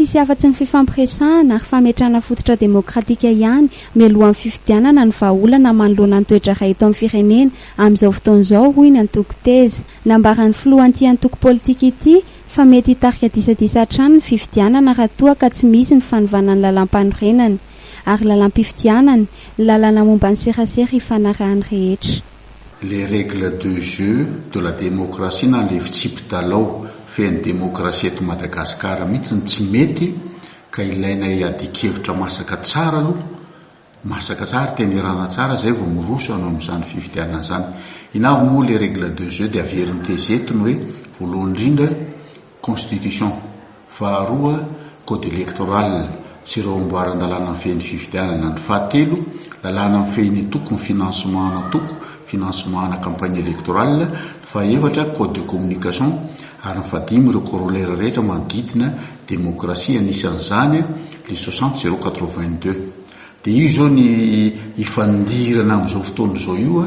sisy afa-tsy ny fifampiresahana ary fametrahana fototra demokratika ihany mialohan'ny fifidianana ny vahaolana manoloana ny toetra iray eto amin'ny firenena amin'izao fotoan'izao hoy ny antoko TEZA. Nambaran'ny filohan'ity antoko politika ity fa mety hitarika disadisa hatrany ny fifidianana raha toa ka tsy misy ny fanovana ny lalam-panorenana ary lalam-pifidianana lalana momba ny serasera hifanarahany rehetra. Les règles de jeu de la démocratie na le fitsipy-dalao feny démocratie eto Madagasikara mihitsy tsy mety ka ilaina hiadikevitra masaka tsara aloha, masaka tsara tenerana tsara zay vao miroso anao amin'izany fifidianana zany. Inavo moa les règles de jeu dia averin'ny tezetiny hoe voalohany indrindra constitution, faharoa code électoral sy ireo amboaran-dalàna amin'ny fehiny fifidianana, ny fahatelo lalàna amin'ny fehiny toko, ny financement antoko, financement na campagne électorale, ny fahaefatra code de communication ary ny fahadimy ireo corollaire rehetra manodidina démocratie anisan'izany le 60-082. Dia io zao ny ifandirana amin'izao fotoan'izao io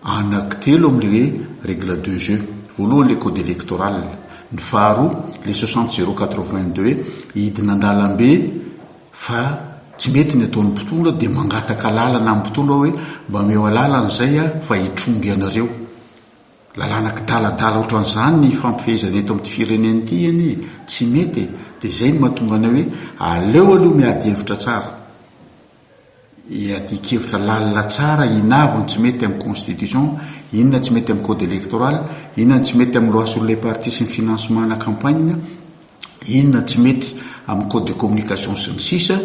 anankitelo amin'le hoe règle de jeu. Voalohany le code électoral, ny faharoa le 60-082 hidina an-dalambe fa tsy mety ny ataon'ny mpitondra dia mangataka lalana amin'ny mpitondra hoe mba meo alalana zay fa hitrongy anareo. Lalana kitalatala ohatran'izany ny fampifehezana eto amin'ny firenena ity eny tsy mety. Dia zay no mahatonga anao hoe aleo aloha miady hevitra tsara, hiadikevitra lalina tsara inavony tsy mety amin'ny constitution, inona tsy mety amin'ny code électoral, inona tsy mety amin'ny loi sur les partis sy ny financement na campagne, inona tsy mety amin'ny code de communication sy ny sisa.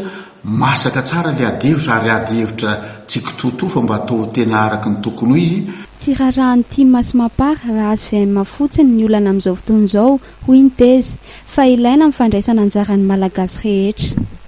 Masaka tsara le adihevitra ary adihevitra tsy kitoto fa mba atao tena araka ny tokony ho izy. TEZA.Raharahan'ny tia masimapara raha azo VM fotsiny ny olana amin'izao fotoan'izao hoy ny TEZA fa ilaina amin'ny fandraisana anjaran'ny malagasy rehetra.